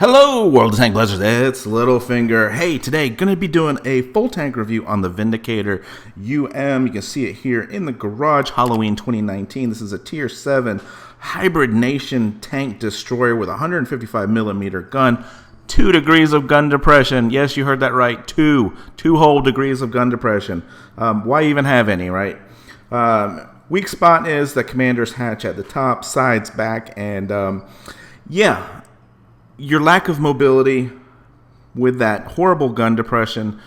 Hello, World of Tank Blizzards, it's Littlefinger. Hey, today, going to be doing a full tank review on the Vindicator UM. You can see it here in the garage, Halloween 2019. This is a Tier 7 Hybrid Nation tank destroyer with a 155mm gun, 2 degrees of gun depression. Yes, you heard that right, two whole degrees of gun depression. Why even have any, right? Weak spot is the commander's hatch at the top, sides, back, and yeah. Your lack of mobility with that horrible gun depression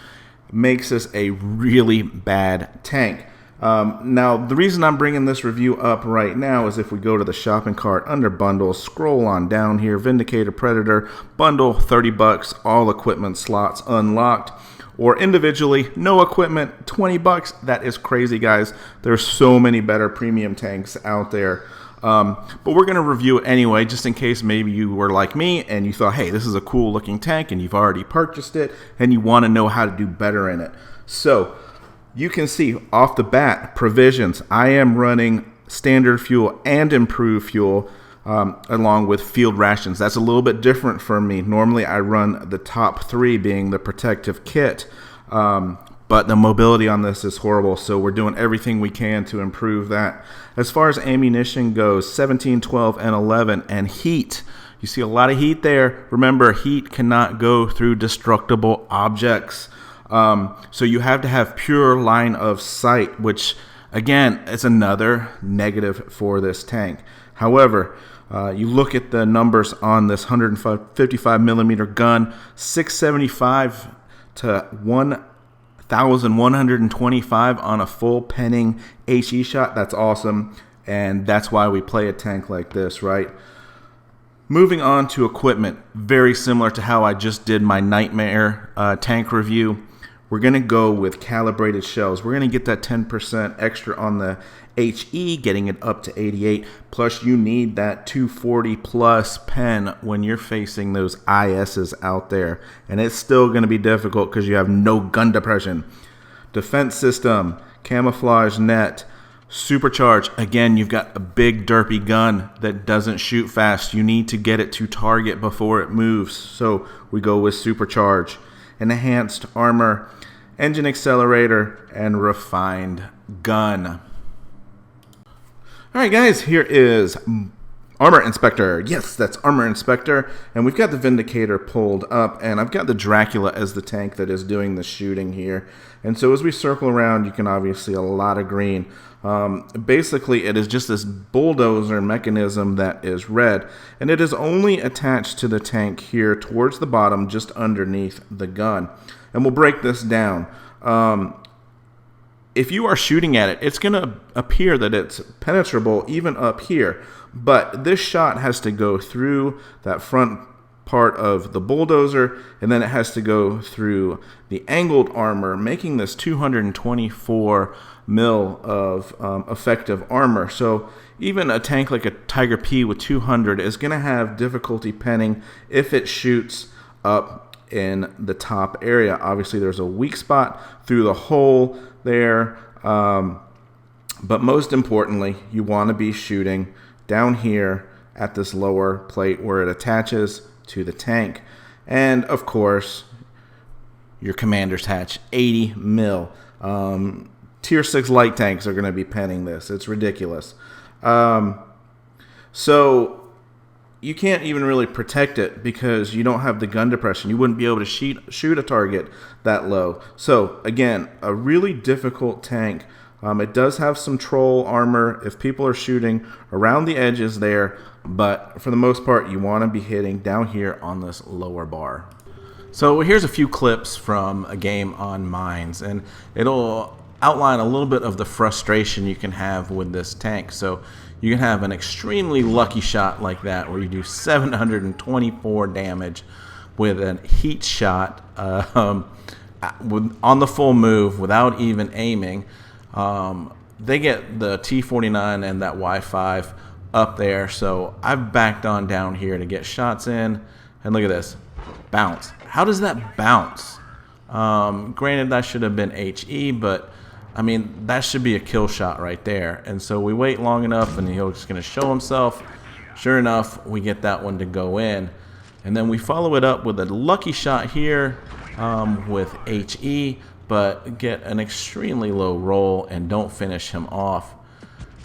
makes this a really bad tank. Now, the reason I'm bringing this review up right now is if we go to the shopping cart under bundles, scroll on down here, Vindicator Predator, bundle, 30 bucks, all equipment slots unlocked. Or individually, no equipment, 20 bucks. That is crazy, guys. There's so many better premium tanks out there. But we're going to review it anyway, just in case maybe you were like me and you thought, hey, this is a cool looking tank and you've already purchased it and you want to know how to do better in it. So you can see off the bat, provisions. I am running standard fuel and improved fuel along with field rations. That's a little bit different for me. Normally I run the top 3 being the protective kit. But the mobility on this is horrible, so we're doing everything we can to improve that. As far as ammunition goes, 17, 12, and 11, and heat. You see a lot of heat there. Remember, heat cannot go through destructible objects. So you have to have pure line of sight, which, again, is another negative for this tank. However, you look at the numbers on this 155mm gun, 675 to 1,125 on a full penning HE shot. That's awesome, and that's why we play a tank like this, right? Moving on to equipment, very similar to how I just did my Nightmare tank review. We're going to go with calibrated shells. We're going to get that 10% extra on the HE, getting it up to 88. Plus, you need that 240 plus pen when you're facing those ISs out there. And it's still going to be difficult because you have no gun depression. Defense system, camouflage net, supercharge. Again, you've got a big derpy gun that doesn't shoot fast. You need to get it to target before it moves. So we go with supercharge. Enhanced armor, engine accelerator, and refined gun. Alright guys, here is Armor Inspector. Yes, that's Armor Inspector. And we've got the Vindicator pulled up, and I've got the Dracula as the tank that is doing the shooting here. And so as we circle around, you can obviously see a lot of green. Basically, it is just this bulldozer mechanism that is red, and it is only attached to the tank here towards the bottom, just underneath the gun. And we'll break this down. If you are shooting at it, it's going to appear that it's penetrable even up here, but this shot has to go through that front part of the bulldozer, and then it has to go through the angled armor, making this 224 mil of effective armor. So even a tank like a Tiger P with 200 is going to have difficulty penning if it shoots up in the top area. Obviously there's a weak spot through the hole there, but most importantly, you want to be shooting down here at this lower plate where it attaches to the tank. And of course, your commander's hatch, 80 mil. Tier 6 light tanks are going to be penning this. It's ridiculous. So you can't even really protect it because you don't have the gun depression. You wouldn't be able to shoot a target that low. So again, a really difficult tank. It does have some troll armor if people are shooting around the edges there, but for the most part, you want to be hitting down here on this lower bar. So here's a few clips from a game on Mines, and it'll outline a little bit of the frustration you can have with this tank. So you can have an extremely lucky shot like that where you do 724 damage with a heat shot on the full move without even aiming. They get the T49 and that Y5 up there, so I've backed on down here to get shots in, and look at this, bounce. How does that bounce? Granted, that should have been HE, but I mean, that should be a kill shot right there. And so we wait long enough, and he's just going to show himself. Sure enough, we get that one to go in. And then we follow it up with a lucky shot here with HE, but get an extremely low roll and don't finish him off.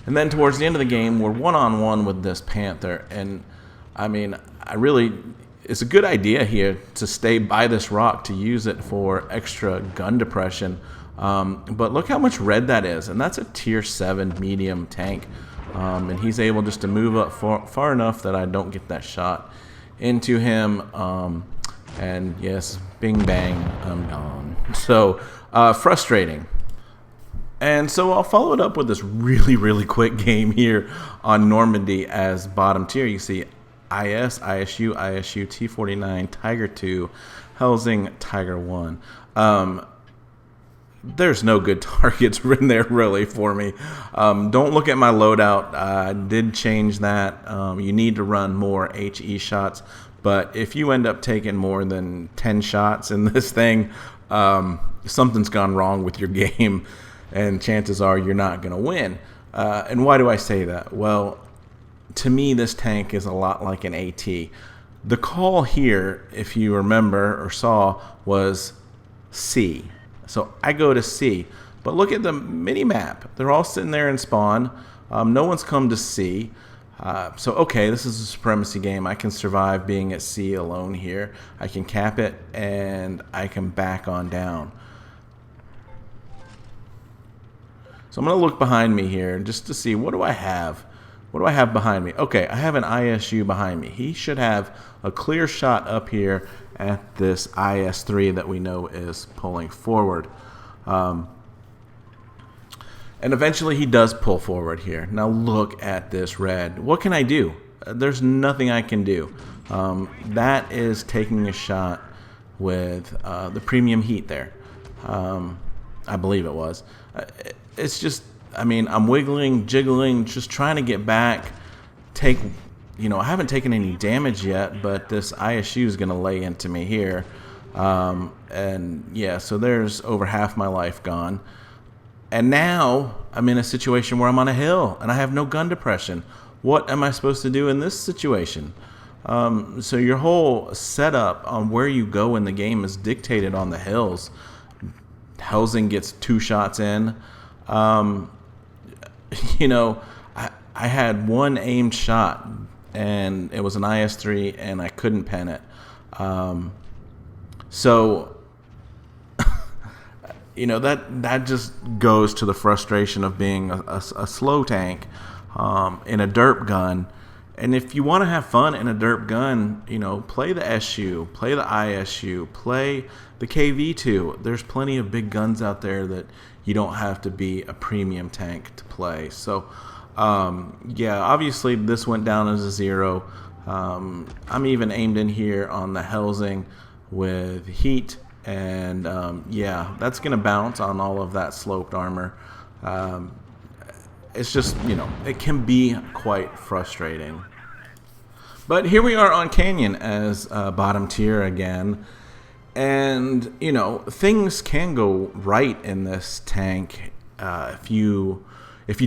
And then towards the end of the game, we're one-on-one with this Panther. And, I mean, it's a good idea here to stay by this rock to use it for extra gun depression. But look how much red that is. And that's a tier 7 medium tank. And he's able just to move up far enough that I don't get that shot into him. And yes, bing bang, I'm gone. So frustrating. And so I'll follow it up with this really quick game here on Normandy as bottom tier. You see IS, ISU, ISU, T49, Tiger 2, Helsing, Tiger 1. There's no good targets written there really for me. Don't look at my loadout. I did change that. You need to run more HE shots. But if you end up taking more than 10 shots in this thing, something's gone wrong with your game. And chances are you're not going to win. And why do I say that? Well, to me, this tank is a lot like an AT. The call here, if you remember or saw, was C. So I go to C. But look at the mini-map. They're all sitting there in spawn. No one's come to C. So, okay, this is a supremacy game. I can survive being at C alone here. I can cap it, and I can back on down. So I'm going to look behind me here just to see, what do I have? What do I have behind me? Okay, I have an ISU behind me. He should have a clear shot up here at this IS3 that we know is pulling forward. And eventually he does pull forward here. Now look at this red. What can I do? There's nothing I can do. That is taking a shot with the premium heat there. I believe it was. It's just, I mean, I'm wiggling, jiggling, just trying to get back. I haven't taken any damage yet, but this ISU is going to lay into me here. And yeah, so there's over half my life gone. And now I'm in a situation where I'm on a hill and I have no gun depression. What am I supposed to do in this situation? So your whole setup on where you go in the game is dictated on the hills. Helsing gets 2 shots in. I had one aimed shot and it was an IS3 and I couldn't pen it. That just goes to the frustration of being a slow tank in a derp gun. And if you want to have fun in a derp gun, play the SU, play the ISU, play the KV2. There's plenty of big guns out there that you don't have to be a premium tank to play. So, yeah, obviously this went down as a 0. I'm even aimed in here on the Helsing with heat. And, yeah, that's going to bounce on all of that sloped armor. It's just, it can be quite frustrating. But here we are on Canyon as bottom tier again. And, things can go right in this tank. If you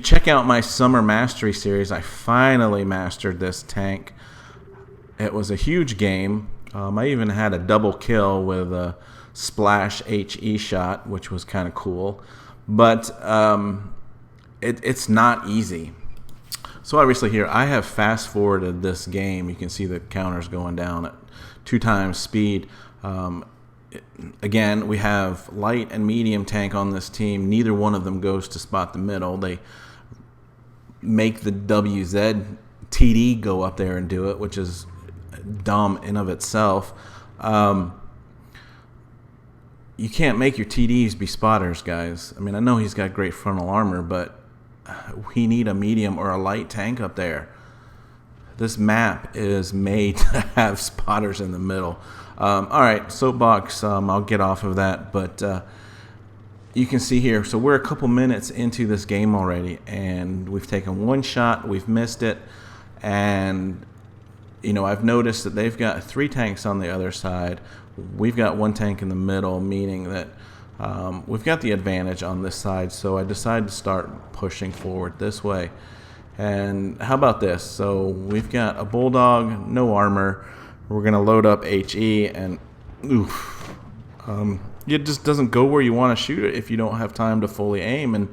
check out my Summer Mastery series, I finally mastered this tank. It was a huge game. I even had a double kill with a splash HE shot, which was kind of cool. But it's not easy. So obviously here, I have fast forwarded this game. You can see the counters going down at 2 times speed. Again, we have light and medium tank on this team. Neither one of them goes to spot the middle. They make the WZ TD go up there and do it, which is dumb in of itself. You can't make your TDs be spotters, guys. I mean, I know he's got great frontal armor, but we need a medium or a light tank up there. This map is made to have spotters in the middle. All right, soapbox, I'll get off of that, but you can see here, so we're a couple minutes into this game already, and we've taken 1 shot, we've missed it, and, I've noticed that they've got 3 tanks on the other side. We've got 1 tank in the middle, meaning that we've got the advantage on this side, so I decided to start pushing forward this way. And how about this? So we've got a Bulldog, no armor, We're going to load up HE, and oof, it just doesn't go where you want to shoot it if you don't have time to fully aim. And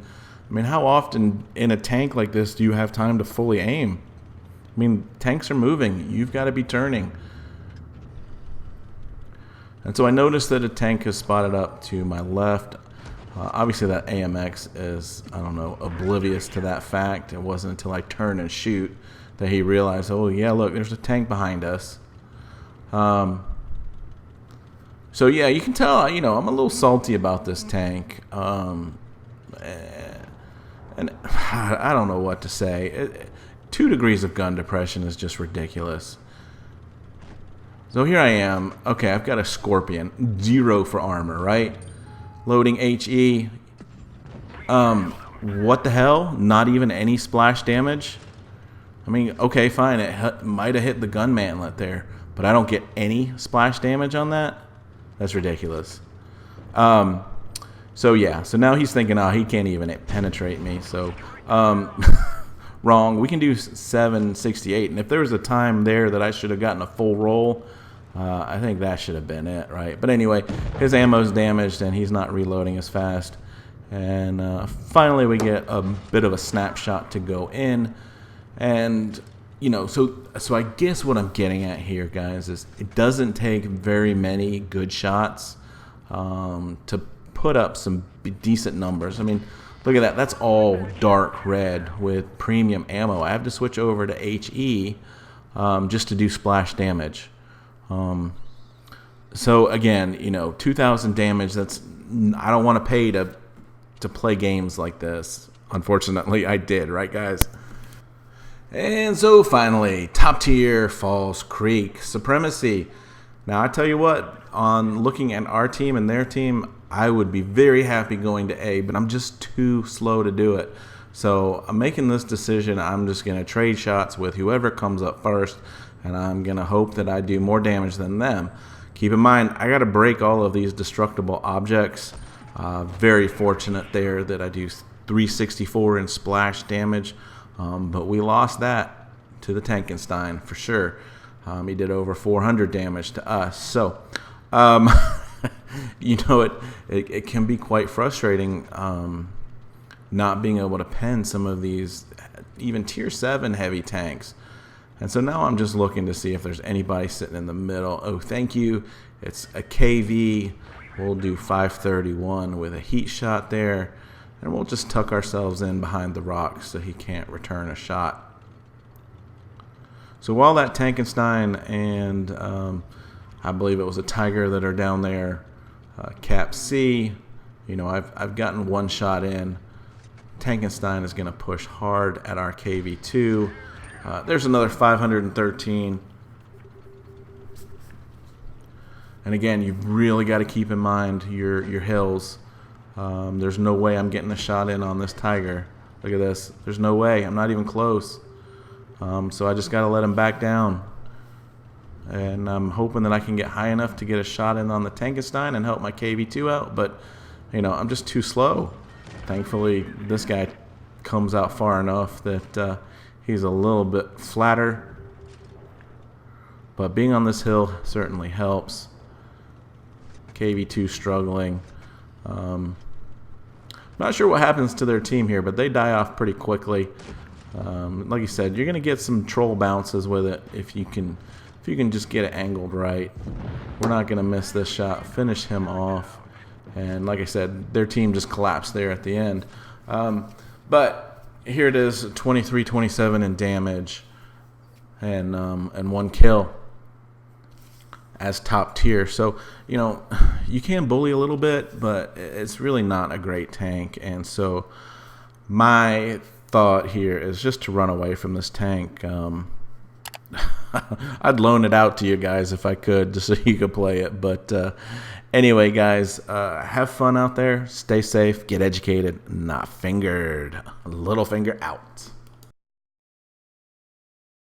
I mean, how often in a tank like this do you have time to fully aim? I mean, tanks are moving. You've got to be turning. And so I noticed that a tank is spotted up to my left. Obviously, that AMX is, I don't know, oblivious to that fact. It wasn't until I turn and shoot that he realized, oh, yeah, look, there's a tank behind us. So, yeah, you can tell, I'm a little salty about this tank. And I don't know what to say. 2 degrees of gun depression is just ridiculous. So here I am. Okay, I've got a Scorpion. 0 for armor, right? Loading HE. What the hell? Not even any splash damage? I mean, okay, fine. It might have hit the gun mantlet there, but I don't get any splash damage on that? That's ridiculous. So yeah, so now he's thinking, oh, he can't even penetrate me. So, wrong. We can do 768, and if there was a time there that I should have gotten a full roll, I think that should have been it, right? But anyway, his ammo's damaged, and he's not reloading as fast. And finally, we get a bit of a snapshot to go in. And, so I guess what I'm getting at here, guys, is it doesn't take very many good shots to put up some decent numbers. I mean, look at that. That's all dark red with premium ammo. I have to switch over to HE just to do splash damage. So again, 2,000 damage. I don't want to pay to play games like this. Unfortunately, I did, right, guys? And so finally, top tier, Falls Creek Supremacy. Now I tell you what, on looking at our team and their team, I would be very happy going to A, but I'm just too slow to do it. So I'm making this decision. I'm just going to trade shots with whoever comes up first, and I'm going to hope that I do more damage than them. Keep in mind, I got to break all of these destructible objects. Very fortunate there that I do 364 in splash damage, but we lost that to the Tankenstein for sure. He did over 400 damage to us. So, it can be quite frustrating not being able to pen some of these even tier 7 heavy tanks. And so now I'm just looking to see if there's anybody sitting in the middle. Oh, thank you. It's a KV. We'll do 531 with a heat shot there. And we'll just tuck ourselves in behind the rocks so he can't return a shot. So while that Tankenstein and I believe it was a Tiger that are down there, Cap C, I've gotten one shot in. Tankenstein is going to push hard at our KV2. There's another 513. And again, you've really got to keep in mind your hills. There's no way I'm getting a shot in on this Tiger. Look at this. There's no way. I'm not even close. So I just got to let him back down. And I'm hoping that I can get high enough to get a shot in on the Tankenstein and help my KV2 out. But, I'm just too slow. Thankfully, this guy comes out far enough that he's a little bit flatter. But being on this hill certainly helps. KV2 struggling. Not sure what happens to their team here, but they die off pretty quickly. Like you said, you're going to get some troll bounces with it if you can just get it angled right. We're not going to miss this shot. Finish him off. And like I said, their team just collapsed there at the end. But here it is, 23-27 in damage and 1 kill as top tier. So, you can bully a little bit, but it's really not a great tank. And so my thought here is just to run away from this tank. I'd loan it out to you guys if I could, just so you could play it. But anyway, guys, have fun out there. Stay safe. Get educated. Not fingered. Littlefinger out.